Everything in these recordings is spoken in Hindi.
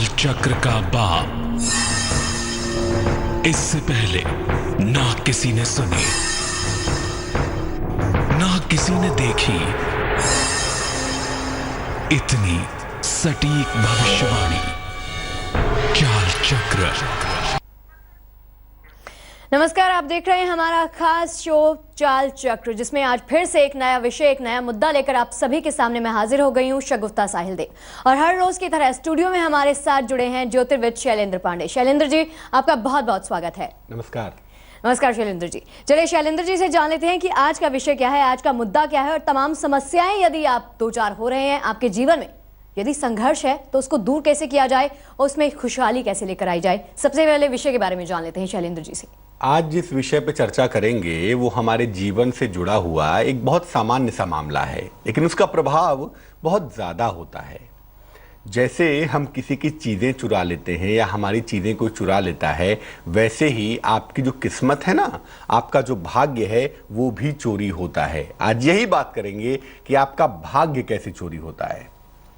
चाल चक्र का बाप इससे पहले ना किसी ने सुनी, ना किसी ने देखी इतनी सटीक भविष्यवाणी। चाल चक्र। नमस्कार, आप देख रहे हैं हमारा खास शो चाल चक्र, जिसमें आज फिर से एक नया विषय, एक नया मुद्दा लेकर आप सभी के सामने मैं हाजिर हो गई हूं, शगुफ्ता साहिल देव। और हर रोज की तरह स्टूडियो में हमारे साथ जुड़े हैं ज्योतिर्विद शैलेंद्र पांडे। शैलेंद्र जी, आपका बहुत बहुत स्वागत है। नमस्कार। नमस्कार शैलेंद्र जी। चलिए शैलेंद्र जी से जान लेते हैं कि आज का विषय क्या है, आज का मुद्दा क्या है, और तमाम समस्याएं यदि आप दो चार हो रहे हैं आपके जीवन में, यदि संघर्ष है तो उसको दूर कैसे किया जाए और उसमें खुशहाली कैसे लेकर आई जाए, सबसे पहले विषय के बारे में जान लेते हैं शैलेंद्र जी से। आज जिस विषय पर चर्चा करेंगे वो हमारे जीवन से जुड़ा हुआ एक बहुत सामान्य सा मामला है, लेकिन उसका प्रभाव बहुत ज़्यादा होता है। जैसे हम किसी की चीज़ें चुरा लेते हैं या हमारी चीज़ें कोई चुरा लेता है, वैसे ही आपकी जो किस्मत है ना, आपका जो भाग्य है वो भी चोरी होता है। आज यही बात करेंगे कि आपका भाग्य कैसे चोरी होता है।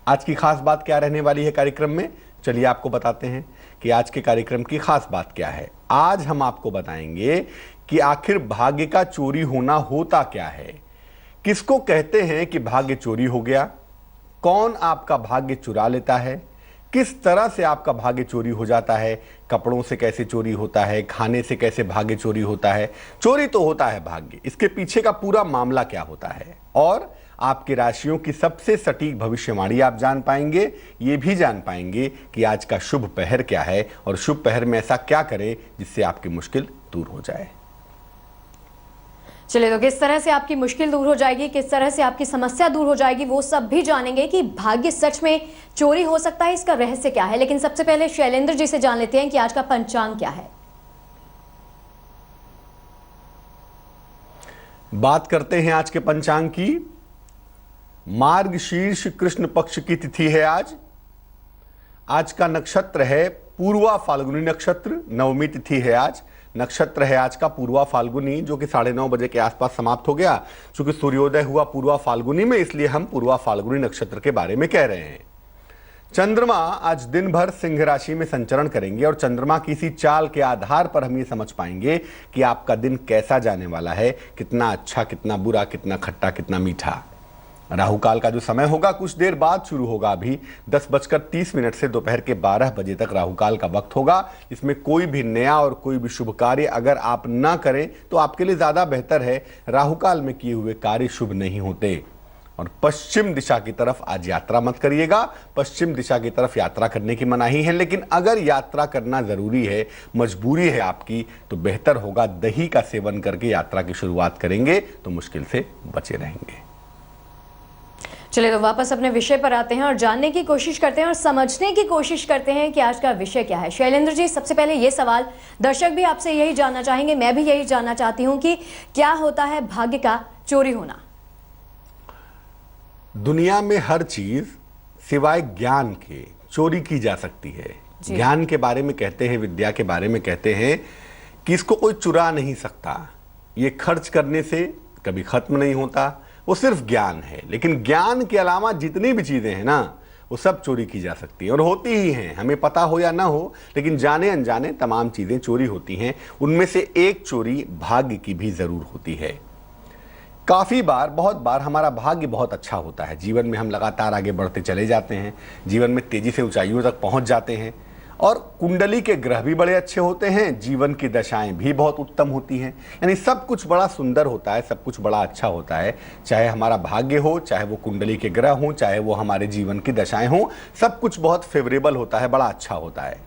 आज की खास बात क्या रहने वाली है कार्यक्रम में, चलिए आपको बताते हैं कि आज के कार्यक्रम की खास बात क्या है। आज हम आपको बताएंगे कि आखिर भाग्य का चोरी होना होता क्या है, किसको कहते हैं कि भाग्य चोरी हो गया, कौन आपका भाग्य चुरा लेता है, किस तरह से आपका भाग्य चोरी हो जाता है, कपड़ों से कैसे चोरी होता है, खाने से कैसे भाग्य चोरी होता है। चोरी तो होता है भाग्य, इसके पीछे का पूरा मामला क्या होता है, और आपकी राशियों की सबसे सटीक भविष्यवाणी आप जान पाएंगे। ये भी जान पाएंगे कि आज का शुभ पहर क्या है और शुभ पहर में ऐसा क्या करें जिससे आपकी मुश्किल दूर हो जाए। चलिए, तो किस तरह से आपकी मुश्किल दूर हो जाएगी, किस तरह से आपकी समस्या दूर हो जाएगी, वो सब भी जानेंगे कि भाग्य सच में चोरी हो सकता है, इसका रहस्य क्या है। लेकिन सबसे पहले शैलेंद्र जी से जान लेते हैं कि आज का पंचांग क्या है। बात करते हैं आज के पंचांग की। मार्गशीर्ष कृष्ण पक्ष की तिथि है आज। आज का नक्षत्र है पूर्वा फाल्गुनी नक्षत्र, नवमी तिथि है आज। नक्षत्र है आज का पूर्वा फाल्गुनी, जो कि 9:30 बजे के आसपास समाप्त हो गया। चूंकि सूर्योदय हुआ पूर्वा फाल्गुनी में, इसलिए हम पूर्वा फाल्गुनी नक्षत्र के बारे में कह रहे हैं। चंद्रमा आज दिन भर सिंह राशि में संचरण करेंगे और चंद्रमा की इसी चाल के आधार पर हम ये समझ पाएंगे कि आपका दिन कैसा जाने वाला है, कितना अच्छा, कितना बुरा, कितना खट्टा, कितना मीठा। राहु काल का जो समय होगा कुछ देर बाद शुरू होगा। अभी 10:30 से दोपहर के 12 बजे तक राहु काल का वक्त होगा। इसमें कोई भी नया और कोई भी शुभ कार्य अगर आप ना करें तो आपके लिए ज़्यादा बेहतर है। राहु काल में किए हुए कार्य शुभ नहीं होते। और पश्चिम दिशा की तरफ आज यात्रा मत करिएगा। पश्चिम दिशा की तरफ यात्रा करने की मनाही है, लेकिन अगर यात्रा करना ज़रूरी है, मजबूरी है आपकी, तो बेहतर होगा दही का सेवन करके यात्रा की शुरुआत करेंगे तो मुश्किल से बचे रहेंगे। चलिए, तो वापस अपने विषय पर आते हैं और जानने की कोशिश करते हैं और समझने की कोशिश करते हैं कि आज का विषय क्या है। शैलेंद्र जी, सबसे पहले ये सवाल, दर्शक भी आपसे यही जानना चाहेंगे, मैं भी यही जानना चाहती हूं कि क्या होता है भाग्य का चोरी होना। दुनिया में हर चीज सिवाय ज्ञान के चोरी की जा सकती है। ज्ञान के बारे में कहते हैं, विद्या के बारे में कहते हैं कि इसको कोई चुरा नहीं सकता। ये खर्च करने से कभी खत्म नहीं होता, वो सिर्फ ज्ञान है। लेकिन ज्ञान के अलावा जितनी भी चीजें हैं ना, वो सब चोरी की जा सकती हैं और होती ही हैं, हमें पता हो या ना हो, लेकिन जाने अनजाने तमाम चीजें चोरी होती हैं। उनमें से एक चोरी भाग्य की भी जरूर होती है। काफ़ी बार, बहुत बार हमारा भाग्य बहुत अच्छा होता है। जीवन में हम लगातार आगे बढ़ते चले जाते हैं, जीवन में तेजी से ऊंचाइयों तक पहुंच जाते हैं और कुंडली के ग्रह भी बड़े अच्छे होते हैं, जीवन की दशाएं भी बहुत उत्तम होती हैं। यानी सब कुछ बड़ा सुंदर होता है, सब कुछ बड़ा अच्छा होता है। चाहे हमारा भाग्य हो, चाहे वो कुंडली के ग्रह हों, चाहे वो हमारे जीवन की दशाएं हों, सब कुछ बहुत फेवरेबल होता है, बड़ा अच्छा होता है।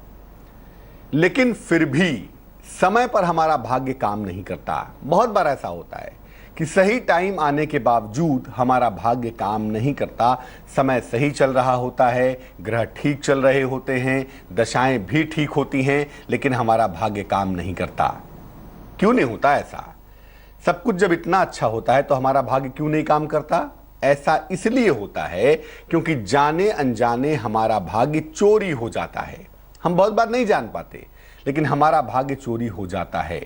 लेकिन फिर भी समय पर हमारा भाग्य काम नहीं करता। बहुत बार ऐसा होता है कि सही टाइम आने के बावजूद हमारा भाग्य काम नहीं करता। समय सही चल रहा होता है, ग्रह ठीक चल रहे होते हैं, दशाएं भी ठीक होती हैं, लेकिन हमारा भाग्य काम नहीं करता। क्यों नहीं होता ऐसा? सब कुछ जब इतना अच्छा होता है तो हमारा भाग्य क्यों नहीं काम करता? ऐसा इसलिए होता है क्योंकि जाने अनजाने हमारा भाग्य चोरी हो जाता है। हम बहुत बार नहीं जान पाते, लेकिन हमारा भाग्य चोरी हो जाता है।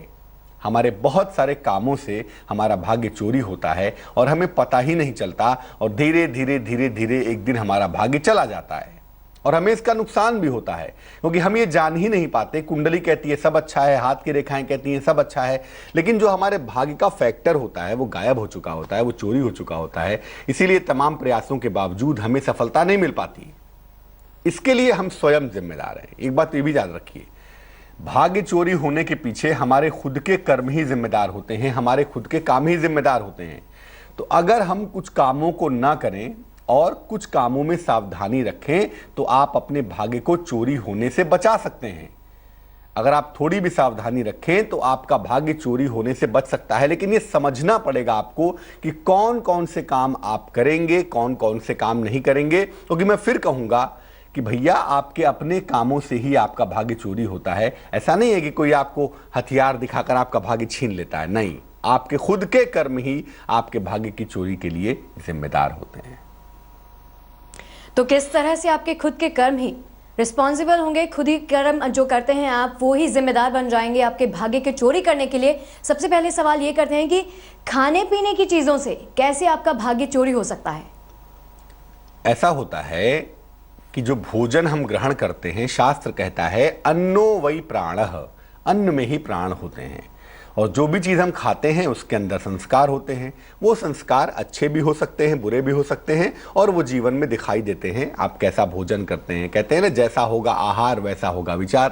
हमारे बहुत सारे कामों से हमारा भाग्य चोरी होता है और हमें पता ही नहीं चलता, और धीरे धीरे धीरे धीरे एक दिन हमारा भाग्य चला जाता है। और हमें इसका नुकसान भी होता है, क्योंकि हम ये जान ही नहीं पाते। कुंडली कहती है सब अच्छा है, हाथ की रेखाएं कहती हैं सब अच्छा है, लेकिन जो हमारे भाग्य का फैक्टर होता है वो गायब हो चुका होता है, वो चोरी हो चुका होता है। इसीलिए तमाम प्रयासों के बावजूद हमें सफलता नहीं मिल पाती। इसके लिए हम स्वयं जिम्मेदार हैं। एक बात ये भी याद रखिए, भाग्य चोरी होने के पीछे हमारे खुद के कर्म ही जिम्मेदार होते हैं, हमारे खुद के काम ही जिम्मेदार होते हैं। तो अगर हम कुछ कामों को ना करें और कुछ कामों में सावधानी रखें तो आप अपने भाग्य को चोरी होने से बचा सकते हैं। अगर आप थोड़ी भी सावधानी रखें तो आपका भाग्य चोरी होने से बच सकता है। लेकिन ये समझना पड़ेगा आपको कि कौन कौन से काम आप करेंगे, कौन कौन से काम नहीं करेंगे। क्योंकि मैं फिर कहूंगा कि भैया आपके अपने कामों से ही आपका भाग्य चोरी होता है। ऐसा नहीं है कि कोई आपको हथियार दिखाकर आपका भाग्य छीन लेता है, नहीं, आपके खुद के कर्म ही आपके भाग्य की चोरी के लिए जिम्मेदार होते हैं। तो किस तरह से आपके खुद के कर्म ही रिस्पॉन्सिबल होंगे, खुद ही कर्म जो करते हैं आप वो ही जिम्मेदार बन जाएंगे आपके भाग्य के चोरी करने के लिए। सबसे पहले सवाल ये करते हैं कि खाने पीने की चीजों से कैसे आपका भाग्य चोरी हो सकता है? ऐसा होता है कि जो भोजन हम ग्रहण करते हैं, शास्त्र कहता है अन्नो वै प्राणः, अन्न में ही प्राण होते हैं। और जो भी चीज़ हम खाते हैं उसके अंदर संस्कार होते हैं। वो संस्कार अच्छे भी हो सकते हैं, बुरे भी हो सकते हैं, और वो जीवन में दिखाई देते हैं। आप कैसा भोजन करते हैं, कहते हैं ना जैसा होगा आहार वैसा होगा विचार।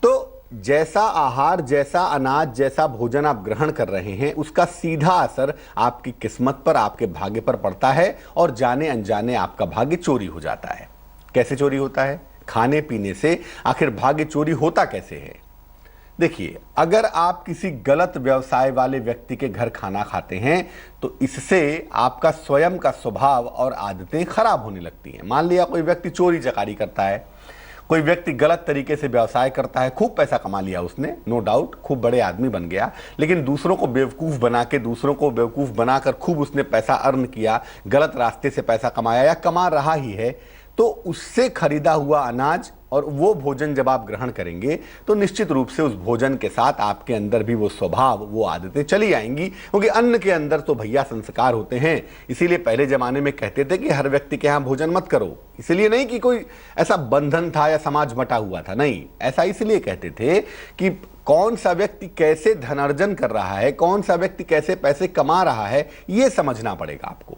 तो जैसा आहार, जैसा अनाज, जैसा भोजन आप ग्रहण कर रहे हैं उसका सीधा असर आपकी किस्मत पर, आपके भाग्य पर पड़ता है और जाने अनजाने आपका भाग्य चोरी हो जाता है। कैसे चोरी होता है? खाने पीने से। आखिर भाग्य चोरी होता कैसे है? देखिए, अगर आप किसी गलत व्यवसाय वाले व्यक्ति के घर खाना खाते हैं तो इससे आपका स्वयं का स्वभाव और आदतें खराब होने लगती हैं। मान लिया कोई व्यक्ति चोरी चकारी करता है, कोई व्यक्ति गलत तरीके से व्यवसाय करता है, खूब पैसा कमा लिया उसने, नो डाउट खूब बड़े आदमी बन गया, लेकिन दूसरों को बेवकूफ़ बना के, दूसरों को बेवकूफ़ बनाकर खूब उसने पैसा अर्न किया, गलत रास्ते से पैसा कमाया या कमा रहा ही है, तो उससे खरीदा हुआ अनाज और वो भोजन जब आप ग्रहण करेंगे तो निश्चित रूप से उस भोजन के साथ आपके अंदर भी वो स्वभाव, वो आदतें चली आएंगी। क्योंकि अन्न के अंदर तो भैया संस्कार होते हैं। इसीलिए पहले जमाने में कहते थे कि हर व्यक्ति के यहाँ भोजन मत करो। इसलिए नहीं कि कोई ऐसा बंधन था या समाज बटा हुआ था, नहीं, ऐसा इसलिए कहते थे कि कौन सा व्यक्ति कैसे धनार्जन कर रहा है, कौन सा व्यक्ति कैसे पैसे कमा रहा है, ये समझना पड़ेगा आपको।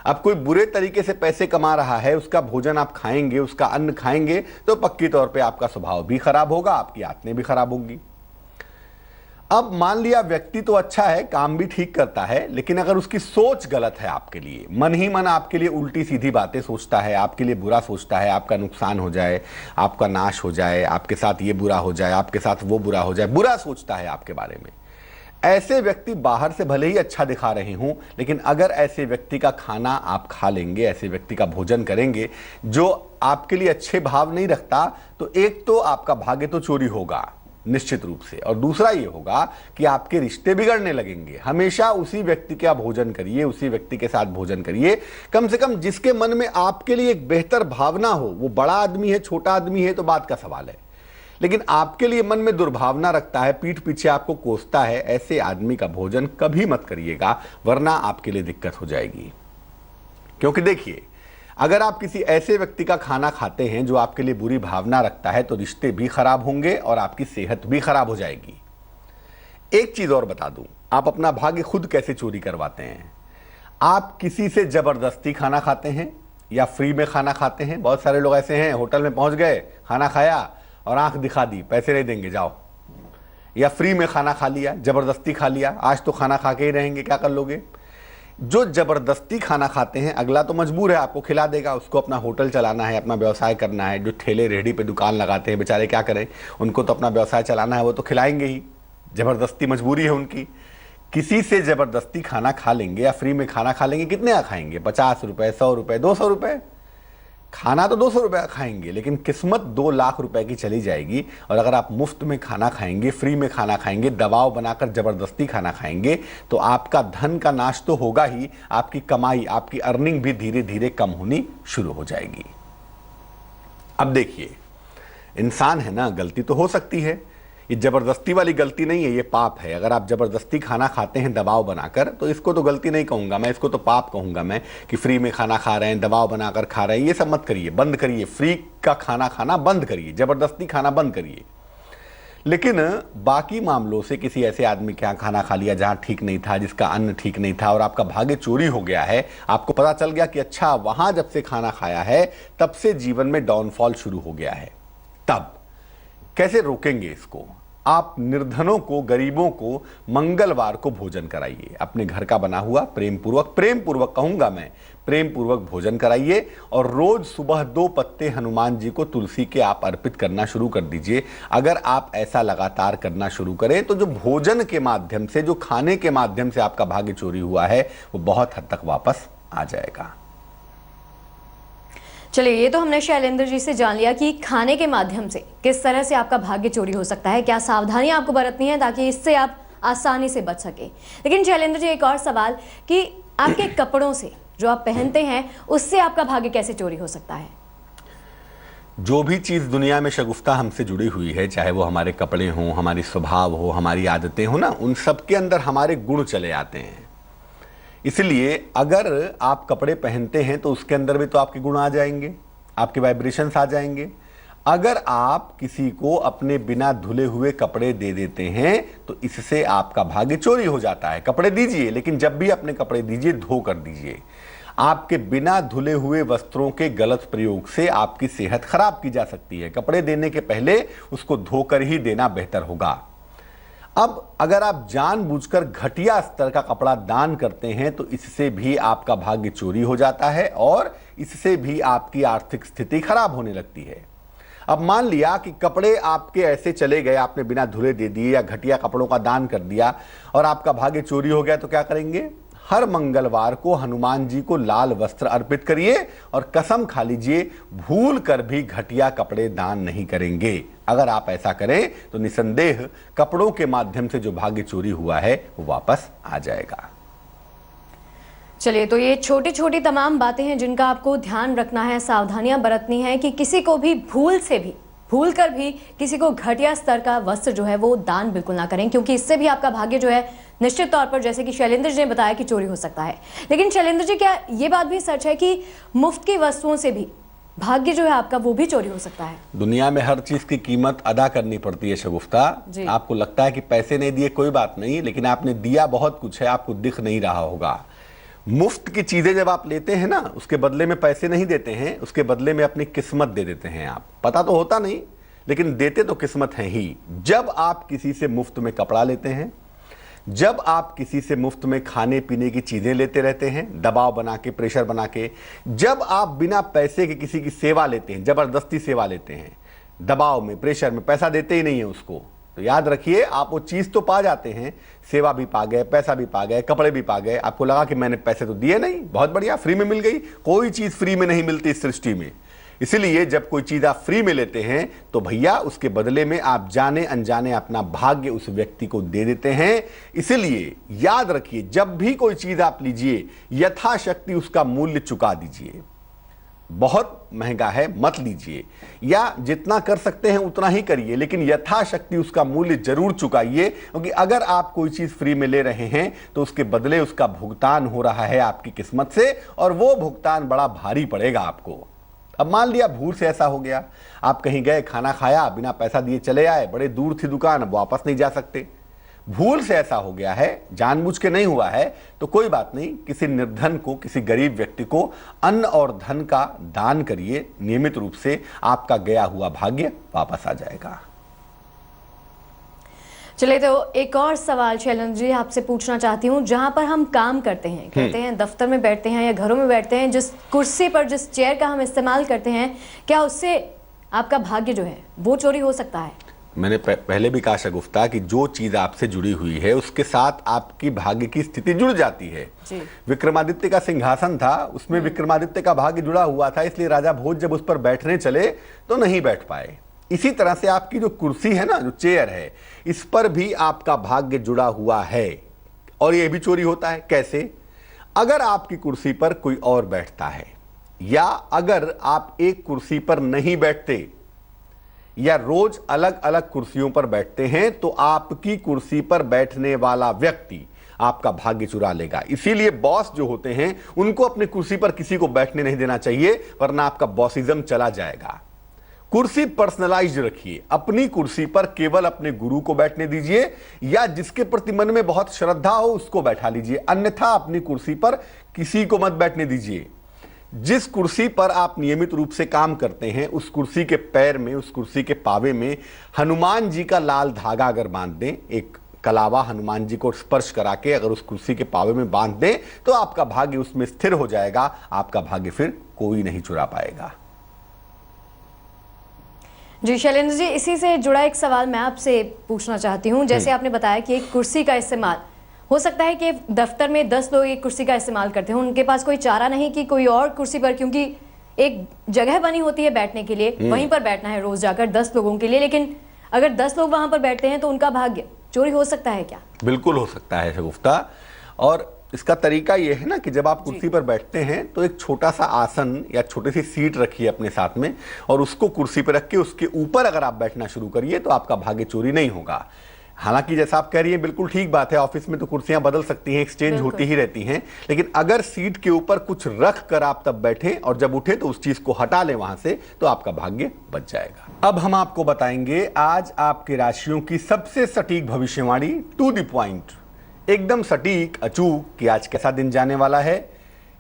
अब कोई बुरे तरीके से पैसे कमा रहा है, उसका भोजन आप खाएंगे, उसका अन्न खाएंगे तो पक्की तौर पे आपका स्वभाव भी खराब होगा, आपकी आदतें भी खराब होगी। अब मान लिया व्यक्ति तो अच्छा है, काम भी ठीक करता है, लेकिन अगर उसकी सोच गलत है आपके लिए, मन ही मन आपके लिए उल्टी सीधी बातें सोचता है, आपके लिए बुरा सोचता है, आपका नुकसान हो जाए, आपका नाश हो जाए, आपके साथ ये बुरा हो जाए, आपके साथ वो बुरा हो जाए, बुरा सोचता है आपके बारे में, ऐसे व्यक्ति बाहर से भले ही अच्छा दिखा रहे हों, लेकिन अगर ऐसे व्यक्ति का खाना आप खा लेंगे, ऐसे व्यक्ति का भोजन करेंगे जो आपके लिए अच्छे भाव नहीं रखता, तो एक तो आपका भाग्य तो चोरी होगा निश्चित रूप से, और दूसरा ये होगा कि आपके रिश्ते बिगड़ने लगेंगे। हमेशा उसी व्यक्ति का भोजन करिए, उसी व्यक्ति के साथ भोजन करिए, कम से कम जिसके मन में आपके लिए एक बेहतर भावना हो। वो बड़ा आदमी है, छोटा आदमी है तो बात का सवाल है, लेकिन आपके लिए मन में दुर्भावना रखता है, पीठ पीछे आपको कोसता है, ऐसे आदमी का भोजन कभी मत करिएगा, वरना आपके लिए दिक्कत हो जाएगी। क्योंकि देखिए, अगर आप किसी ऐसे व्यक्ति का खाना खाते हैं जो आपके लिए बुरी भावना रखता है तो रिश्ते भी खराब होंगे और आपकी सेहत भी खराब हो जाएगी। एक चीज और बता दूं, आप अपना भाग्य खुद कैसे चोरी करवाते हैं। आप किसी से जबरदस्ती खाना खाते हैं या फ्री में खाना खाते हैं। बहुत सारे लोग ऐसे हैं, होटल में पहुंच गए, खाना खाया और आंख दिखा दी, पैसे नहीं देंगे जाओ, या फ्री में खाना खा लिया, जबरदस्ती खा लिया, आज तो खाना खा के ही रहेंगे, क्या कर लोगे। जो जबरदस्ती खाना खाते हैं, अगला तो मजबूर है, आपको खिला देगा, उसको अपना होटल चलाना है, अपना व्यवसाय करना है। जो ठेले रेहड़ी पे दुकान लगाते हैं बेचारे क्या करें, उनको तो अपना व्यवसाय चलाना है, वो तो खिलाएंगे ही, जबरदस्ती मजबूरी है उनकी। किसी से जबरदस्ती खाना खा लेंगे या फ्री में खाना खा लेंगे, कितने का खाएंगे, 50 रुपए, 100 रुपए, 200 रुपए। खाना तो 200 रुपये का खाएंगे, लेकिन किस्मत 2 लाख रुपए की चली जाएगी। और अगर आप मुफ्त में खाना खाएंगे, फ्री में खाना खाएंगे, दबाव बनाकर जबरदस्ती खाना खाएंगे, तो आपका धन का नाश तो होगा ही, आपकी कमाई, आपकी अर्निंग भी धीरे धीरे कम होनी शुरू हो जाएगी। अब देखिए, इंसान है ना, गलती तो हो सकती है। ये जबरदस्ती वाली गलती नहीं है, ये पाप है। अगर आप जबरदस्ती खाना खाते हैं दबाव बनाकर, तो इसको तो गलती नहीं कहूंगा मैं, इसको तो पाप कहूंगा मैं, कि फ्री में खाना खा रहे हैं, दबाव बनाकर खा रहे हैं। ये सब मत करिए, बंद करिए। फ्री का खाना खाना बंद करिए, जबरदस्ती खाना बंद करिए। लेकिन बाकी मामलों से किसी ऐसे आदमी के यहाँ खाना खा लिया जहाँ ठीक नहीं था, जिसका अन्न ठीक नहीं था, और आपका भाग्य चोरी हो गया है, आपको पता चल गया कि अच्छा वहां जब से खाना खाया है तब से जीवन में डाउनफॉल शुरू हो गया है, तब कैसे रोकेंगे इसको? आप निर्धनों को, गरीबों को मंगलवार को भोजन कराइए। अपने घर का बना हुआ प्रेम पूर्वक कहूंगा मैं, प्रेम पूर्वक भोजन कराइए। और रोज सुबह 2 पत्ते हनुमान जी को तुलसी के आप अर्पित करना शुरू कर दीजिए। अगर आप ऐसा लगातार करना शुरू करें तो जो भोजन के माध्यम से, जो खाने के माध्यम से आपका भाग्य चोरी हुआ है, वो बहुत हद तक वापस आ जाएगा। चलिए, ये तो हमने शैलेंद्र जी से जान लिया कि खाने के माध्यम से किस तरह से आपका भाग्य चोरी हो सकता है, क्या सावधानियां आपको बरतनी है ताकि इससे आप आसानी से बच सके। लेकिन शैलेंद्र जी, एक और सवाल कि आपके कपड़ों से, जो आप पहनते हैं, उससे आपका भाग्य कैसे चोरी हो सकता है? जो भी चीज दुनिया में शगुफ्ता हमसे जुड़ी हुई है, चाहे वो हमारे कपड़े हों, हमारी स्वभाव हो, हमारी आदतें हो ना, उन सब के अंदर हमारे गुण चले आते हैं। इसलिए अगर आप कपड़े पहनते हैं तो उसके अंदर भी तो आपके गुण आ जाएंगे, आपके वाइब्रेशंस आ जाएंगे। अगर आप किसी को अपने बिना धुले हुए कपड़े दे देते हैं तो इससे आपका भाग्य चोरी हो जाता है। कपड़े दीजिए, लेकिन जब भी अपने कपड़े दीजिए धो कर दीजिए। आपके बिना धुले हुए वस्त्रों के गलत प्रयोग से आपकी सेहत खराब की जा सकती है। कपड़े देने के पहले उसको धोकर ही देना बेहतर होगा। अब अगर आप जानबूझकर घटिया स्तर का कपड़ा दान करते हैं तो इससे भी आपका भाग्य चोरी हो जाता है और इससे भी आपकी आर्थिक स्थिति खराब होने लगती है। अब मान लिया कि कपड़े आपके ऐसे चले गए, आपने बिना धुले दे दिए या घटिया कपड़ों का दान कर दिया और आपका भाग्य चोरी हो गया, तो क्या करेंगे? हर मंगलवार को हनुमान जी को लाल वस्त्र अर्पित करिए और कसम खा लीजिए भूल कर भी घटिया कपड़े दान नहीं करेंगे। अगर आप ऐसा करें तो निसंदेह कपड़ों के माध्यम से जो भाग्य चोरी हुआ है वो वापस आ जाएगा। चलिए, तो ये छोटी छोटी तमाम बातें हैं जिनका आपको ध्यान रखना है, सावधानियां बरतनी है कि किसी को भी भूल कर भी किसी को घटिया स्तर का वस्त्र जो है वो दान बिल्कुल ना करें, क्योंकि इससे भी आपका भाग्य जो है निश्चित तौर पर, जैसे कि शैलेंद्र जी ने बताया, कि चोरी हो सकता है। लेकिन शैलेंद्र जी, क्या ये बात भी सच है कि मुफ्त की वस्तुओं से भी भाग्य जो है आपका वो भी चोरी हो सकता है? दुनिया में हर चीज की कीमत अदा करनी पड़ती है शगुफ्ता। आपको लगता है कि पैसे नहीं दिए कोई बात नहीं, लेकिन आपने दिया बहुत कुछ है, आपको दिख नहीं रहा होगा। मुफ्त की चीजें जब आप लेते हैं ना, उसके बदले में पैसे नहीं देते हैं, उसके बदले में अपनी किस्मत दे देते हैं। आप पता तो होता नहीं, लेकिन देते तो किस्मत है ही। जब आप किसी से मुफ्त में कपड़ा लेते हैं, जब आप किसी से मुफ्त में खाने पीने की चीजें लेते रहते हैं, दबाव बना के, प्रेशर बना के, जब आप बिना पैसे के किसी की सेवा लेते हैं, जबरदस्ती सेवा लेते हैं, दबाव में, प्रेशर में, पैसा देते ही नहीं है उसको, तो याद रखिए आप वो चीज तो पा जाते हैं, सेवा भी पा गए, पैसा भी पा गए, कपड़े भी पा गए। आपको लगा कि मैंने पैसे तो दिए नहीं, बहुत बढ़िया, फ्री में मिल गई। कोई चीज फ्री में नहीं मिलती इस सृष्टि में। इसलिए जब कोई चीज आप फ्री में लेते हैं तो भैया उसके बदले में आप जाने अनजाने अपना भाग्य उस व्यक्ति को दे देते हैं। इसलिए याद रखिए, जब भी कोई चीज आप लीजिए यथाशक्ति उसका मूल्य चुका दीजिए। बहुत महंगा है मत लीजिए, या जितना कर सकते हैं उतना ही करिए, लेकिन यथाशक्ति उसका मूल्य जरूर चुकाइए। क्योंकि अगर आप कोई चीज फ्री में ले रहे हैं तो उसके बदले उसका भुगतान हो रहा है आपकी किस्मत से, और वो भुगतान बड़ा भारी पड़ेगा आपको। अब मान लिया भूल से ऐसा हो गया, आप कहीं गए, खाना खाया, बिना पैसा दिए चले आए, बड़े दूर थी दुकान, अब वापस नहीं जा सकते, भूल से ऐसा हो गया है, जानबूझ के नहीं हुआ है, तो कोई बात नहीं, किसी निर्धन को, किसी गरीब व्यक्ति को अन्न और धन का दान करिए नियमित रूप से, आपका गया हुआ भाग्य वापस आ जाएगा। चलिए, तो एक और सवाल शैलेंद्र जी आपसे पूछना चाहती हूँ। जहाँ पर हम काम करते हैं, दफ्तर में बैठते हैं या घरों में बैठते हैं, जिस कुर्सी पर, जिस चेयर का हम इस्तेमाल करते हैं, क्या उससे आपका भाग्य जो है वो चोरी हो सकता है? मैंने पहले भी कहा शगुफ्ता कि जो चीज आपसे जुड़ी हुई है उसके साथ आपकी भाग्य की स्थिति जुड़ जाती है। विक्रमादित्य का सिंहासन था, उसमें विक्रमादित्य का भाग्य जुड़ा हुआ था, इसलिए राजा भोज जब उस पर बैठने चले तो नहीं बैठ पाए। इसी तरह से आपकी जो कुर्सी है ना, जो चेयर है, इस पर भी आपका भाग्य जुड़ा हुआ है और यह भी चोरी होता है। कैसे? अगर आपकी कुर्सी पर कोई और बैठता है, या अगर आप एक कुर्सी पर नहीं बैठते, या रोज अलग अलग कुर्सियों पर बैठते हैं तो आपकी कुर्सी पर बैठने वाला व्यक्ति आपका भाग्य चुरा लेगा। इसीलिए बॉस जो होते हैं उनको अपनी कुर्सी पर किसी को बैठने नहीं देना चाहिए, वरना आपका बॉसिज्म चला जाएगा। कुर्सी पर्सनलाइज रखिए। अपनी कुर्सी पर केवल अपने गुरु को बैठने दीजिए या जिसके प्रति मन में बहुत श्रद्धा हो उसको बैठा लीजिए, अन्यथा अपनी कुर्सी पर किसी को मत बैठने दीजिए। जिस कुर्सी पर आप नियमित रूप से काम करते हैं उस कुर्सी के पैर में, उस कुर्सी के पावे में हनुमान जी का लाल धागा अगर बांध दें, एक कलावा हनुमान जी को स्पर्श करा के अगर उस कुर्सी के पावे में बांध दें तो आपका भाग्य उसमें स्थिर हो जाएगा। आपका भाग्य फिर कोई नहीं चुरा पाएगा। जी शैलेंद्र जी, इसी से जुड़ा एक सवाल मैं आपसे पूछना चाहती हूँ। जैसे आपने बताया कि एक कुर्सी का इस्तेमाल हो सकता है कि दफ्तर में 10 लोग एक कुर्सी का इस्तेमाल करते हैं, उनके पास कोई चारा नहीं कि कोई और कुर्सी पर, क्योंकि एक जगह बनी होती है बैठने के लिए, वहीं पर बैठना है रोज जाकर 10 लोगों के लिए। लेकिन अगर 10 लोग वहां पर बैठते हैं तो उनका भाग्य चोरी हो सकता है क्या? बिल्कुल हो सकता है शगुफ्ता। और इसका तरीका यह है ना कि जब आप कुर्सी पर बैठते हैं तो एक छोटा सा आसन या छोटी सी सीट रखिए अपने साथ में और उसको कुर्सी पर रख के उसके ऊपर अगर आप बैठना शुरू करिए तो आपका भाग्य चोरी नहीं होगा। हालांकि जैसा आप कह रही हैं बिल्कुल ठीक बात है, ऑफिस में तो कुर्सियां बदल सकती हैं, एक्सचेंज होती ही रहती हैं, लेकिन अगर सीट के ऊपर कुछ रख कर आप तब बैठें और जब उठे तो उस चीज को हटा लें वहां से, तो आपका भाग्य बच जाएगा। अब हम आपको बताएंगे आज आपकी राशियों की सबसे सटीक भविष्यवाणी, टू द पॉइंट, एकदम सटीक, अचूक कि आज कैसा दिन जाने वाला है,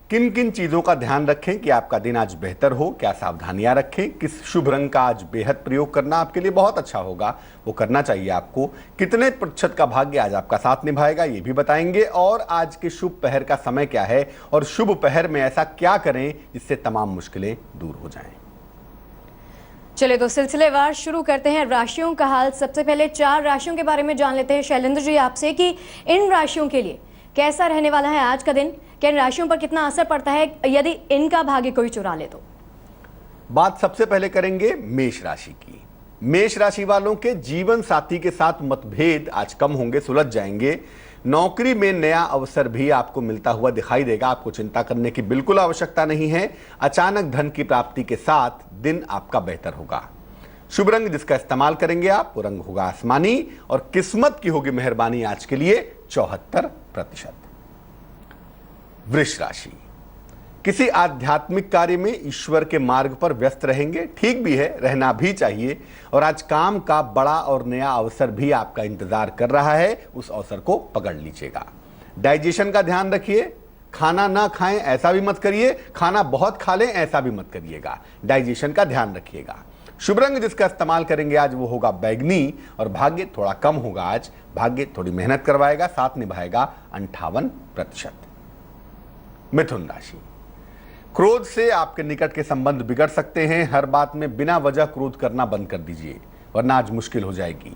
किन किन चीजों का ध्यान रखें कि आपका दिन आज बेहतर हो, क्या सावधानियां रखें, किस शुभ रंग का आज बेहद प्रयोग करना आपके लिए बहुत अच्छा होगा, वो करना चाहिए आपको, कितने प्रतिशत का भाग्य आज आपका साथ निभाएगा ये भी बताएंगे, और आज के शुभ पहर का समय क्या है और शुभ पहर में ऐसा क्या करें जिससे तमाम मुश्किलें दूर हो जाएं। चलिए तो सिलसिलेवार शुरू करते हैं राशियों का हाल। सबसे पहले 4 राशियों के बारे में जान लेते हैं शैलेंद्र जी आपसे कि इन राशियों के लिए कैसा रहने वाला है आज का दिन, क्या इन राशियों पर कितना असर पड़ता है यदि इनका भाग्य कोई चुरा ले तो। बात सबसे पहले करेंगे मेष राशि की। मेष राशि वालों के जीवन साथी के साथ मतभेद आज कम होंगे, सुलझ जाएंगे। नौकरी में नया अवसर भी आपको मिलता हुआ दिखाई देगा, आपको चिंता करने की बिल्कुल आवश्यकता नहीं है। अचानक धन की प्राप्ति के साथ दिन आपका बेहतर होगा। शुभ रंग जिसका इस्तेमाल करेंगे आप वो रंग होगा आसमानी, और किस्मत की होगी मेहरबानी आज के लिए 74%। वृष राशि, किसी आध्यात्मिक कार्य में ईश्वर के मार्ग पर व्यस्त रहेंगे, ठीक भी है, रहना भी चाहिए, और आज काम का बड़ा और नया अवसर भी आपका इंतजार कर रहा है, उस अवसर को पकड़ लीजिएगा। डाइजेशन का ध्यान रखिए, खाना ना खाएं ऐसा भी मत करिए, खाना बहुत खा लें ऐसा भी मत करिएगा, डाइजेशन का ध्यान रखिएगा। शुभ रंग जिसका इस्तेमाल करेंगे आज वो होगा बैगनी, और भाग्य थोड़ा कम होगा आज, भाग्य थोड़ी मेहनत करवाएगा, साथ निभाएगा 58%। मिथुन राशि, क्रोध से आपके निकट के संबंध बिगड़ सकते हैं, हर बात में बिना वजह क्रोध करना बंद कर दीजिए वरना आज मुश्किल हो जाएगी।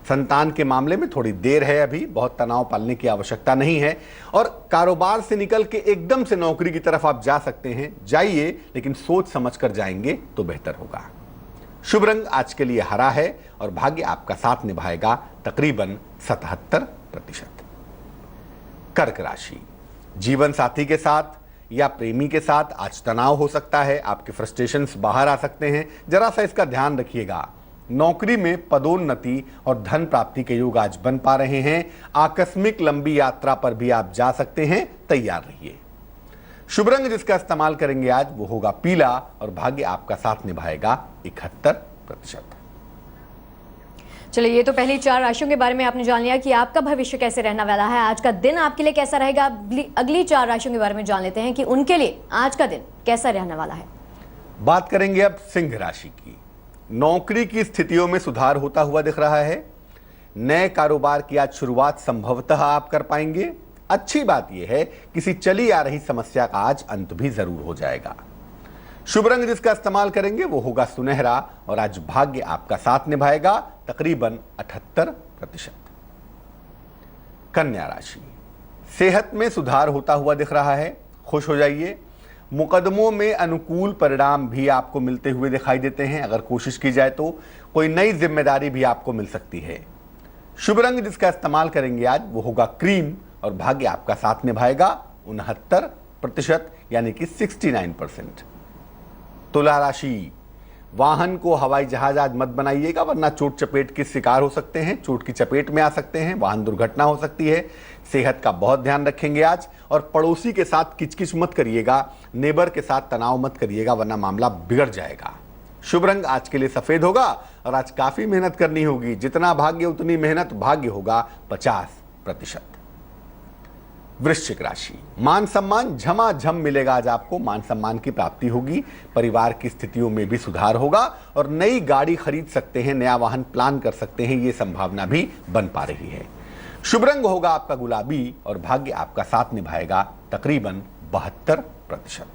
संतान के मामले में थोड़ी देर है, अभी बहुत तनाव पालने की आवश्यकता नहीं है, और कारोबार से निकल के एकदम से नौकरी की तरफ आप जा सकते हैं, जाइए, लेकिन सोच समझ कर जाएंगे तो बेहतर होगा। शुभ रंग आज के लिए हरा है और भाग्य आपका साथ निभाएगा तकरीबन 77%। कर्क राशि, जीवन साथी के साथ या प्रेमी के साथ आज तनाव हो सकता है, आपके फ्रस्ट्रेशंस बाहर आ सकते हैं, जरा सा इसका ध्यान रखिएगा। नौकरी में पदोन्नति और धन प्राप्ति के योग आज बन पा रहे हैं, आकस्मिक लंबी यात्रा पर भी आप जा सकते हैं, तैयार रहिए। शुभ रंग जिसका इस्तेमाल करेंगे आज वो होगा पीला, और भाग्य आपका साथ निभाएगा 71%। चलिए ये तो पहली 4 राशियों के बारे में आपने जान लिया कि आपका भविष्य कैसे रहने वाला है, आज का दिन आपके लिए कैसा रहेगा। अगली 4 राशियों के बारे में जान लेते हैं कि उनके लिए आज का दिन कैसा रहने वाला है। बात करेंगे अब सिंह राशि की। नौकरी की स्थितियों में सुधार होता हुआ दिख रहा है, नए कारोबार की आज शुरुआत संभवतः आप कर पाएंगे। अच्छी बात यह है किसी चली आ रही समस्या का आज अंत भी जरूर हो जाएगा। शुभ रंग जिसका इस्तेमाल करेंगे वो होगा सुनहरा, और आज भाग्य आपका साथ निभाएगा तकरीबन 78%। कन्या राशि, सेहत में सुधार होता हुआ दिख रहा है, खुश हो जाइए। मुकदमों में अनुकूल परिणाम भी आपको मिलते हुए दिखाई देते हैं, अगर कोशिश की जाए तो कोई नई जिम्मेदारी भी आपको मिल सकती है। शुभ रंग जिसका इस्तेमाल करेंगे आज वो होगा क्रीम, और भाग्य आपका साथ निभाएगा 69% यानी कि 69%। तुला राशि, वाहन को हवाई जहाज आज मत बनाइएगा, वरना चोट चपेट के शिकार हो सकते हैं, चोट की चपेट में आ सकते हैं, वाहन दुर्घटना हो सकती है। सेहत का बहुत ध्यान रखेंगे आज, और पड़ोसी के साथ किचकिच मत करिएगा, नेबर के साथ तनाव मत करिएगा, वरना मामला बिगड़ जाएगा। शुभ रंग आज के लिए सफेद होगा, और आज काफी मेहनत करनी होगी। जितना भाग्य उतनी मेहनत, भाग्य होगा 50%। वृश्चिक राशि, मान सम्मान झमाझम मिलेगा आज आपको, मान सम्मान की प्राप्ति होगी, परिवार की स्थितियों में भी सुधार होगा, और नई गाड़ी खरीद सकते हैं, नया वाहन प्लान कर सकते हैं, ये संभावना भी बन पा रही है। शुभ रंग होगा आपका गुलाबी, और भाग्य आपका साथ निभाएगा तकरीबन 72%।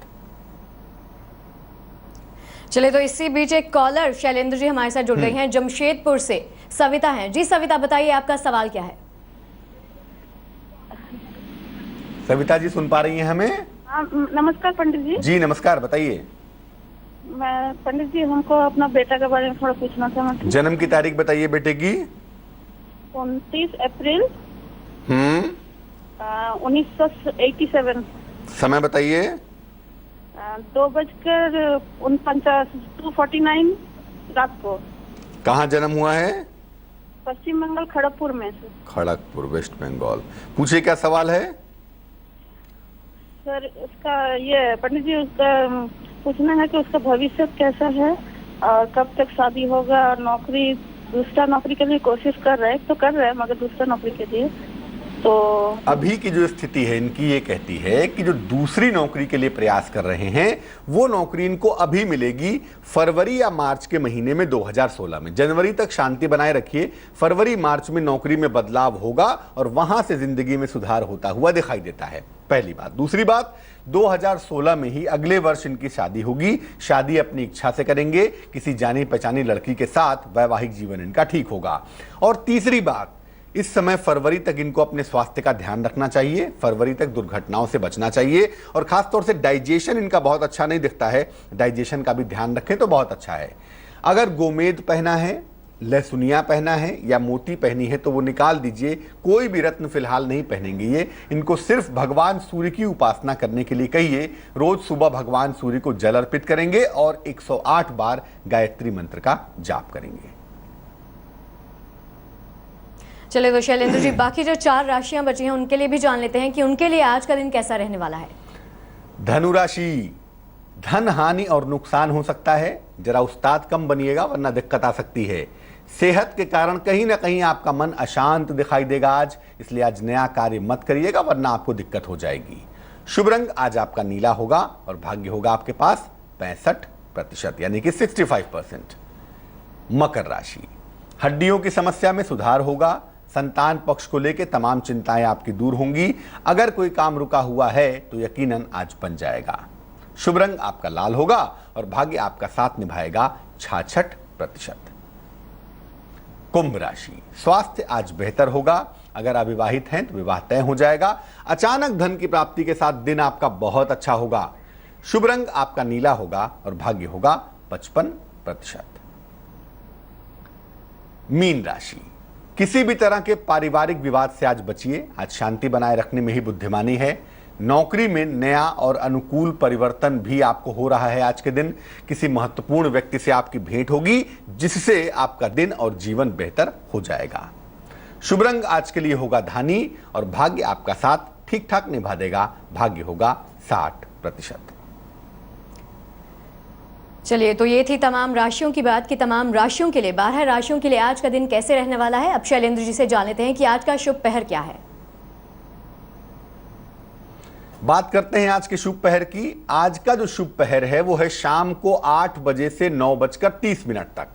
चलिए, तो इसी बीच एक कॉलर शैलेंद्र जी हमारे साथ जुड़ गई हैं जमशेदपुर से। सविता हैं जी। सविता, बताइए आपका सवाल क्या है? सविता जी सुन पा रही हैं हमें? नमस्कार पंडित जी। जी नमस्कार, बताइए। मैं पंडित जी, हमको अपना बेटा के बारे में थोड़ा पूछना था। जन्म की तारीख बताइए बेटे की। 29 अप्रैल 1987। समय बताइए। 2:49 रात को। कहाँ जन्म हुआ है? पश्चिम बंगाल, खड़गपुर में से। खड़गपुर, वेस्ट बंगाल। पूछिए क्या सवाल है? सर, उसका ये पंडित जी, उसका पूछना है कि उसका भविष्य कैसा है और कब तक शादी होगा, और नौकरी, दूसरा नौकरी के लिए कोशिश कर रहे हैं मगर दूसरा नौकरी के लिए तो अभी की जो स्थिति है इनकी ये कहती है कि जो दूसरी नौकरी के लिए प्रयास कर रहे हैं वो नौकरी इनको अभी मिलेगी फरवरी या मार्च के महीने में 2016 में। जनवरी तक शांति बनाए रखिए, फरवरी मार्च में नौकरी में बदलाव होगा और वहां से जिंदगी में सुधार होता हुआ दिखाई देता है। पहली बात। दूसरी बात, 2016 में ही अगले वर्ष इनकी शादी होगी। शादी अपनी इच्छा से करेंगे, किसी जानी पहचानी लड़की के साथ वैवाहिक जीवन इनका ठीक होगा। और तीसरी बात, इस समय फरवरी तक इनको अपने स्वास्थ्य का ध्यान रखना चाहिए, फरवरी तक दुर्घटनाओं से बचना चाहिए, और खासतौर से डाइजेशन इनका बहुत अच्छा नहीं दिखता है, डाइजेशन का भी ध्यान रखें तो बहुत अच्छा है। अगर गोमेद पहना है, लहसुनिया पहना है या मोती पहनी है तो वो निकाल दीजिए। कोई भी रत्न फिलहाल नहीं पहनेंगे ये। इनको सिर्फ भगवान सूर्य की उपासना करने के लिए कहिए। रोज सुबह भगवान सूर्य को जल अर्पित करेंगे और 108 बार गायत्री मंत्र का जाप करेंगे। चलिए, तो शैलेंद्र जी, बाकी जो 4 राशियां बची हैं उनके लिए भी जान लेते हैं कि उनके लिए आज का दिन कैसा रहने वाला है। धनु राशि, धन हानि और नुकसान हो सकता है, जरा उस्ताद कम बनिएगा वरना दिक्कत आ सकती है। सेहत के कारण कहीं ना कहीं आपका मन अशांत दिखाई देगा आज, इसलिए आज नया कार्य मत करिएगा वरना आपको दिक्कत हो जाएगी। शुभ रंग आज आपका नीला होगा और भाग्य होगा आपके पास 65% यानी कि 65%। मकर राशि, हड्डियों की समस्या में सुधार होगा, संतान पक्ष को लेकर तमाम चिंताएं आपकी दूर होंगी। अगर कोई काम रुका हुआ है तो यकीनन आज बन जाएगा। शुभ रंग आपका लाल होगा और भाग्य आपका साथ निभाएगा 66%। कुंभ राशि, स्वास्थ्य आज बेहतर होगा, अगर अविवाहित हैं तो विवाह तय हो जाएगा। अचानक धन की प्राप्ति के साथ दिन आपका बहुत अच्छा होगा। शुभ रंग आपका नीला होगा और भाग्य होगा 55%। मीन राशि, किसी भी तरह के पारिवारिक विवाद से आज बचिए, आज शांति बनाए रखने में ही बुद्धिमानी है। नौकरी में नया और अनुकूल परिवर्तन भी आपको हो रहा है आज के दिन। किसी महत्वपूर्ण व्यक्ति से आपकी भेंट होगी जिससे आपका दिन और जीवन बेहतर हो जाएगा। शुभ रंग आज के लिए होगा धानी और भाग्य आपका साथ ठीक ठाक निभा देगा, भाग्य होगा 60%। चलिए, तो ये थी तमाम राशियों की बात कि तमाम राशियों के लिए, 12 राशियों के लिए आज का दिन कैसे रहने वाला है। अब शैलेंद्र जी से जान लेते हैं कि आज का शुभ पहर क्या है। बात करते हैं आज के शुभ पहर की। आज का जो शुभ पहर है वो है शाम को 8 बजे से 9:30 तक।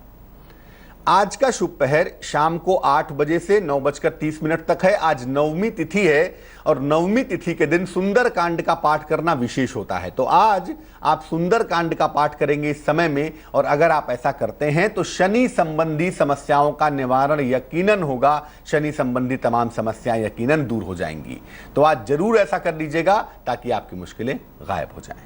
आज का शुभ पहर शाम को 8 बजे से 9:30 तक है। आज नवमी तिथि है और नवमी तिथि के दिन सुंदर कांड का पाठ करना विशेष होता है, तो आज आप सुंदर कांड का पाठ करेंगे इस समय में, और अगर आप ऐसा करते हैं तो शनि संबंधी समस्याओं का निवारण यकीनन होगा, शनि संबंधी तमाम समस्याएं यकीनन दूर हो जाएंगी। तो आज जरूर ऐसा कर लीजिएगा ताकि आपकी मुश्किलें गायब हो जाएं।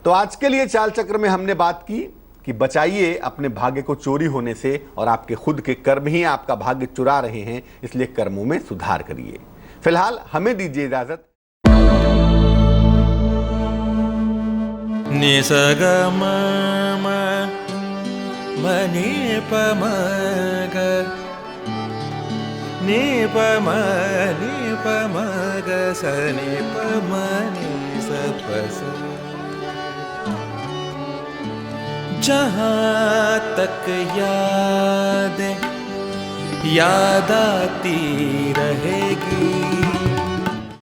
तो आज के लिए चाल चक्र में हमने बात की कि बचाइए अपने भाग्य को चोरी होने से, और आपके खुद के कर्म ही आपका भाग्य चुरा रहे हैं, इसलिए कर्मों में सुधार करिए। फिलहाल हमें दीजिए इजाजत। नि स ग म म म नि प म ग नि प म ग स नि प म नि स प स। जहाँ तक याद आती